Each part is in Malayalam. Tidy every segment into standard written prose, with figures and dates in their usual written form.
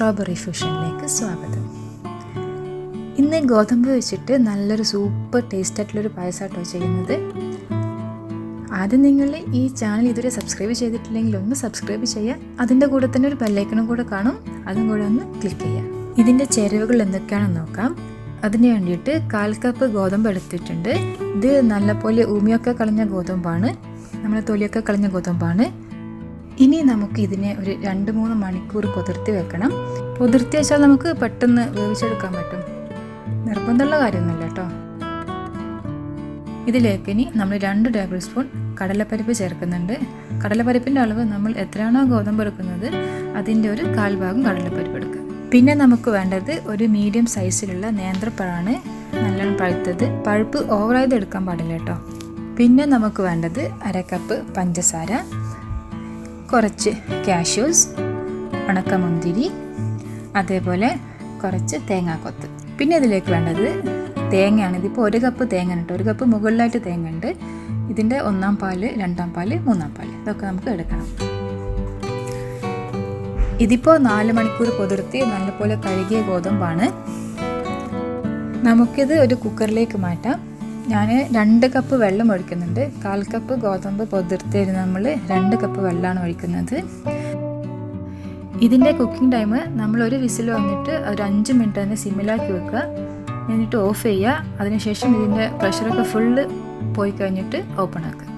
സ്ട്രോബെറി ഫ്യൂഷനിലേക്ക് സ്വാഗതം. ഇന്ന് ഗോതമ്പ് വെച്ചിട്ട് നല്ലൊരു സൂപ്പർ ടേസ്റ്റ് ആയിട്ടുള്ളൊരു പായസമാട്ടോ ചെയ്യുന്നത്. ആദ്യം നിങ്ങൾ ഈ ചാനൽ ഇതുവരെ സബ്സ്ക്രൈബ് ചെയ്തിട്ടില്ലെങ്കിൽ ഒന്ന് സബ്സ്ക്രൈബ് ചെയ്യുക. അതിൻ്റെ കൂടെ തന്നെ ഒരു ബെല്ലൈക്കണും കൂടെ കാണും, അതും കൂടെ ഒന്ന് ക്ലിക്ക് ചെയ്യുക. ഇതിൻ്റെ ചേരുവകൾ എന്തൊക്കെയാണെന്ന് നോക്കാം. അതിന് വേണ്ടിയിട്ട് 1/4 കപ്പ് ഗോതമ്പ് എടുത്തിട്ടുണ്ട്. ഇത് നല്ലപോലെ ഊമിയൊക്കെ കളഞ്ഞ ഗോതമ്പാണ്, നമ്മളെ തൊലിയൊക്കെ കളഞ്ഞ ഗോതമ്പാണ്. ഇനി നമുക്ക് ഇതിനെ ഒരു 2-3 മണിക്കൂർ കുതിർത്തി വെക്കണം. കുതിർത്തി വെച്ചാൽ നമുക്ക് പെട്ടെന്ന് വേവിച്ചെടുക്കാൻ പറ്റും, നിർബന്ധമുള്ള കാര്യമൊന്നുമില്ല കേട്ടോ. ഇതിലേക്ക് ഇനി നമ്മൾ 2 ടേബിൾ സ്പൂൺ കടലപ്പരിപ്പ് ചേർക്കുന്നുണ്ട്. കടലപ്പരിപ്പിൻ്റെ അളവ് നമ്മൾ എത്രയാണോ ഗോതമ്പ് എടുക്കുന്നത് അതിൻ്റെ ഒരു 1/4 ഭാഗം കടലപ്പരിപ്പ് എടുക്കുക. പിന്നെ നമുക്ക് വേണ്ടത് ഒരു മീഡിയം സൈസിലുള്ള നേന്ത്രപ്പഴമാണ്, നല്ലോണം പഴുത്തത്. പഴുപ്പ് ഓവറായത് എടുക്കാൻ പാടില്ല കേട്ടോ. പിന്നെ നമുക്ക് വേണ്ടത് 1/2 കപ്പ് പഞ്ചസാര, കുറച്ച് കാഷ്യൂസ്, ഉണക്കമുന്തിരി, അതേപോലെ കുറച്ച് തേങ്ങാക്കൊത്ത്. പിന്നെ ഇതിലേക്ക് വേണ്ടത് തേങ്ങയാണ്. ഇതിപ്പോൾ 1 കപ്പ് തേങ്ങ ഉണ്ട്, 1 കപ്പ് മുകളിലായിട്ട് തേങ്ങ ഉണ്ട്. ഇതിൻ്റെ 1-ാം പാല്, 2-ാം പാല്, 3-ാം പാല് ഇതൊക്കെ നമുക്ക് എടുക്കണം. ഇതിപ്പോൾ 4 മണിക്കൂർ കുതിർത്തി നല്ലപോലെ കഴുകിയ ഗോതമ്പാണ്. നമുക്കിത് ഒരു കുക്കറിലേക്ക് മാറ്റാം. ഞാൻ 2 കപ്പ് വെള്ളം ഒഴിക്കുന്നുണ്ട്. 1/4 കപ്പ് ഗോതമ്പ് പൊതിർത്തി നമ്മൾ 2 കപ്പ് വെള്ളമാണ് ഒഴിക്കുന്നത്. ഇതിൻ്റെ കുക്കിംഗ് ടൈം നമ്മൾ ഒരു വിസിൽ വന്നിട്ട് ഒരു 5 മിനിറ്റ് തന്നെ സിമ്മിലാക്കി വെക്കുക, എന്നിട്ട് ഓഫ് ചെയ്യുക. അതിനുശേഷം ഇതിൻ്റെ പ്രഷറൊക്കെ ഫുള്ള് പോയി കഴിഞ്ഞിട്ട് ഓപ്പൺ ആക്കുക.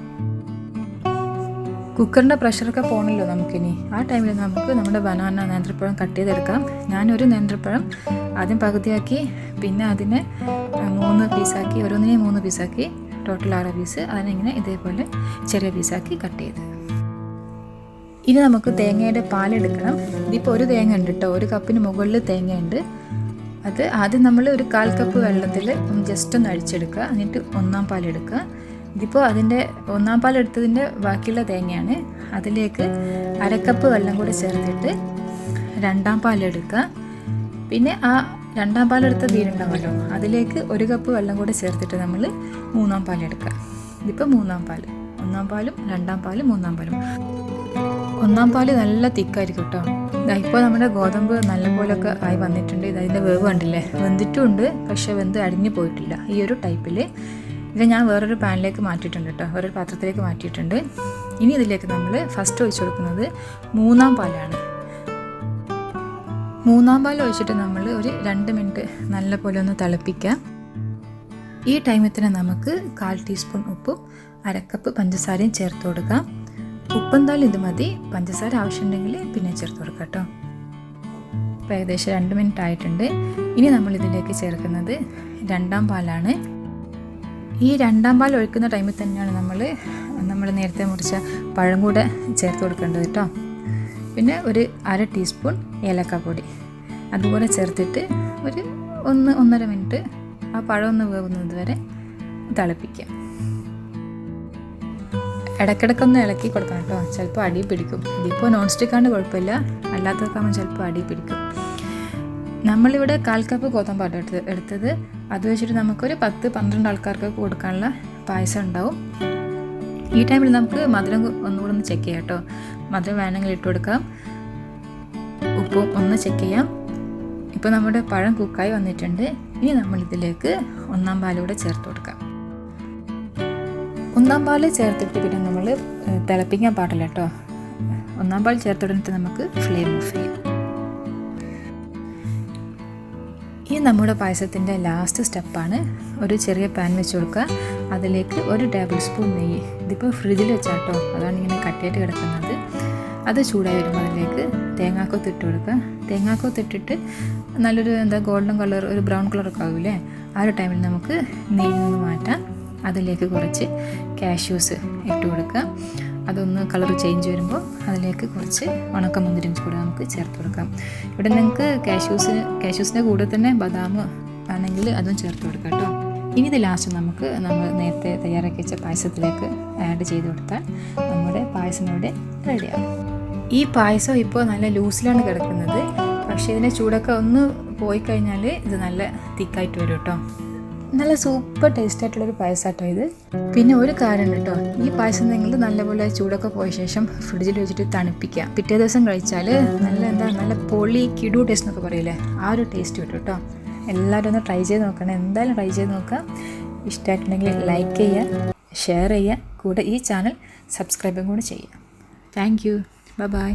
കുക്കറിൻ്റെ പ്രഷറൊക്കെ പോകണമല്ലോ നമുക്കിനി. ആ ടൈമിൽ നമുക്ക് നമ്മുടെ ബനാന നേന്ത്രപ്പഴം കട്ട് ചെയ്തെടുക്കാം. ഞാനൊരു നേന്ത്രപ്പഴം ആദ്യം പകുതിയാക്കി, പിന്നെ അതിനെ 3 പീസാക്കി, ഓരോന്നിനെ 3 പീസാക്കി, ടോട്ടൽ 6 പീസ്. അതിനിങ്ങനെ ഇതേപോലെ ചെറിയ പീസാക്കി കട്ട് ചെയ്ത്. ഇനി നമുക്ക് തേങ്ങയുടെ പാലെടുക്കണം. ഇതിപ്പോൾ 1 തേങ്ങ ഉണ്ട് കേട്ടോ, 1 കപ്പിന് മുകളിൽ തേങ്ങയുണ്ട്. അത് ആദ്യം നമ്മൾ ഒരു 1/4 കപ്പ് വെള്ളത്തിൽ ജസ്റ്റ് ഒന്ന് അഴിച്ചെടുക്കുക, എന്നിട്ട് 1-ാം പാലെടുക്കുക. ഇതിപ്പോൾ അതിൻ്റെ 1-ാം പാലെടുത്തതിൻ്റെ ബാക്കിയുള്ള തേങ്ങയാണ്. അതിലേക്ക് 1/2 കപ്പ് വെള്ളം കൂടി ചേർത്തിട്ട് 2-ാം പാലെടുക്കുക. പിന്നെ ആ 2-ാം പാലെടുത്ത തീരുണ്ടാവുമല്ലോ, അതിലേക്ക് 1 കപ്പ് വെള്ളം കൂടി ചേർത്തിട്ട് നമ്മൾ 3-ാം പാലെടുക്കുക. ഇതിപ്പോൾ 3-ാം പാല്, 1-ാം പാലും 2-ാം പാലും 3-ാം പാലും. 1-ാം പാല് നല്ല തിക്കായിരിക്കും കേട്ടോ. ഇപ്പോൾ നമ്മുടെ ഗോതമ്പ് നല്ലപോലൊക്കെ ആയി വന്നിട്ടുണ്ട്. ഇതിൻ്റെ വേവ് കണ്ടില്ലേ, വെന്തിട്ടുമുണ്ട്, പക്ഷേ വെന്ത് അടിഞ്ഞു പോയിട്ടില്ല. ഈ ഒരു ടൈപ്പിൽ ഇത് ഞാൻ വേറൊരു പാനിലേക്ക് മാറ്റിയിട്ടുണ്ട് കേട്ടോ, വേറൊരു പാത്രത്തിലേക്ക് മാറ്റിയിട്ടുണ്ട്. ഇനി ഇതിലേക്ക് നമ്മൾ ഫസ്റ്റ് ഒഴിച്ചു കൊടുക്കുന്നത് 3-ാം പാലാണ്. 3-ാം പാൽ ഒഴിച്ചിട്ട് നമ്മൾ ഒരു 2 മിനിറ്റ് നല്ലപോലെ ഒന്ന് തിളപ്പിക്കാം. ഈ ടൈമിൽ തന്നെ നമുക്ക് 1/4 ടീസ്പൂൺ ഉപ്പും 1/2 കപ്പ് പഞ്ചസാരയും ചേർത്ത് കൊടുക്കാം. ഉപ്പെന്തായാലും ഇത് മതി, പഞ്ചസാര ആവശ്യമുണ്ടെങ്കിൽ പിന്നെ ചേർത്ത് കൊടുക്കാം കേട്ടോ. ഇപ്പോൾ ഏകദേശം 2 മിനിറ്റ് ആയിട്ടുണ്ട്. ഇനി നമ്മൾ ഇതിലേക്ക് ചേർക്കുന്നത് 2-ാം പാലാണ്. ഈ 2-ാം പാൽ ഒഴിക്കുന്ന ടൈമിൽ തന്നെയാണ് നമ്മൾ നേരത്തെ മുറിച്ച പഴം കൂടെ ചേർത്ത് കൊടുക്കേണ്ടത് കേട്ടോ. പിന്നെ ഒരു 1/2 ടീസ്പൂൺ ഏലക്കാപ്പൊടി അതുപോലെ ചേർത്തിട്ട് ഒരു 1-1.5 മിനിറ്റ് ആ പഴം ഒന്ന് വേവുന്നത് വരെ തിളപ്പിക്കുക. ഇടയ്ക്കിടയ്ക്കൊന്ന് ഇളക്കി കൊടുക്കണം കേട്ടോ, ചിലപ്പോൾ അടി പിടിക്കും. ഇതിപ്പോൾ നോൺ സ്റ്റിക്കാണ്ട് കുഴപ്പമില്ല, അല്ലാത്തതൊക്കെ ആകുമ്പോൾ ചിലപ്പോൾ അടി പിടിക്കും. നമ്മളിവിടെ 1/4 കപ്പ് ഗോതമ്പാണ് എടുത്തത്. അത് വെച്ചിട്ട് നമുക്കൊരു 10-12 ആൾക്കാർക്ക് കൊടുക്കാനുള്ള പായസം ഉണ്ടാവും. ഈ ടൈമിൽ നമുക്ക് മധുരം ഒന്നുകൂടെ ഒന്ന് ചെക്ക് ചെയ്യാം കേട്ടോ. മധുരം വേണമെങ്കിൽ ഇട്ട് കൊടുക്കാം, ഉപ്പും ഒന്ന് ചെക്ക് ചെയ്യാം. ഇപ്പോൾ നമ്മുടെ പഴം കുക്കായി വന്നിട്ടുണ്ട്. ഇനി നമ്മളിതിലേക്ക് 1-ാം പാലൂടെ ചേർത്ത് കൊടുക്കാം. 1-ാം പാൽ ചേർത്തിട്ട് പിന്നെ നമ്മൾ തിളപ്പിക്കാൻ പാടില്ല കേട്ടോ. 1-ാം പാൽ ചേർത്തിട്ട് നമുക്ക് ഫ്ലെയിം ഓഫ് ചെയ്യാം. ഈ നമ്മുടെ പായസത്തിൻ്റെ ലാസ്റ്റ് സ്റ്റെപ്പാണ്. ഒരു ചെറിയ പാൻ വെച്ച് കൊടുക്കുക, അതിലേക്ക് 1 ടേബിൾ സ്പൂൺ നെയ്യ്. ഇതിപ്പോൾ ഫ്രിഡ്ജിൽ വെച്ചാട്ടോ, അതാണ് ഇങ്ങനെ കട്ടിയായിട്ട് കിടക്കുന്നത്. അത് ചൂടായി വരുമ്പോൾ അതിലേക്ക് തേങ്ങാക്കൊത്ത് ഇട്ട് കൊടുക്കുക. തേങ്ങാക്കൊത്ത് ഇട്ടിട്ട് നല്ലൊരു ഗോൾഡൻ കളർ, ഒരു ബ്രൗൺ കളറൊക്കെ ആവില്ലേ, ആ ഒരു ടൈമിൽ നമുക്ക് നെയ്യിൽ നിന്ന് മാറ്റാം. അതിലേക്ക് കുറച്ച് കാഷ്യൂസ് ഇട്ട് കൊടുക്കുക. അതൊന്ന് കളർ ചേഞ്ച് വരുമ്പോൾ അതിലേക്ക് കുറച്ച് ഉണക്കമുന്തിരിയും കൂടെ നമുക്ക് ചേർത്ത് കൊടുക്കാം. ഇവിടെ നിങ്ങൾക്ക് കാഷ്യൂസിൻ്റെ കൂടെ തന്നെ ബദാം ആണെങ്കിൽ അതും ചേർത്ത് കൊടുക്കാം കേട്ടോ. ഇനി ഇത് ലാസ്റ്റ് നമ്മൾ നേരത്തെ തയ്യാറാക്കി വെച്ച പായസത്തിലേക്ക് ആഡ് ചെയ്ത് കൊടുത്താൽ നമ്മുടെ പായസം ഇവിടെ റെഡിയാകും. ഈ പായസം ഇപ്പോൾ നല്ല ലൂസിലാണ് കിടക്കുന്നത്, പക്ഷേ ഇതിൻ്റെ ചൂടൊക്കെ ഒന്ന് പോയി കഴിഞ്ഞാൽ ഇത് നല്ല തിക്കായിട്ട് വരും കേട്ടോ. നല്ല സൂപ്പർ ടേസ്റ്റ് ആയിട്ടുള്ളൊരു പായസമാട്ടോ ഇത്. പിന്നെ ഒരു കാര്യം കേട്ടോ, ഈ പായസം നിങ്ങൾ നല്ലപോലെ ചൂടൊക്കെ പോയ ശേഷം ഫ്രിഡ്ജിൽ വെച്ചിട്ട് തണുപ്പിക്കുക. പിറ്റേ ദിവസം കഴിച്ചാൽ നല്ല പൊളി കിടു ടേസ്റ്റ് എന്നൊക്കെ പറയില്ലേ, ആ ഒരു ടേസ്റ്റ് കിട്ടും കേട്ടോ. എല്ലാവരും ഒന്ന് ട്രൈ ചെയ്ത് നോക്കണം, എന്തായാലും ട്രൈ ചെയ്ത് നോക്കുക. ഇഷ്ടമായിട്ടുണ്ടെങ്കിൽ ലൈക്ക് ചെയ്യുക, ഷെയർ ചെയ്യുക, കൂടെ ഈ ചാനൽ സബ്സ്ക്രൈബും കൂടെ ചെയ്യുക. Thank you. ബൈ.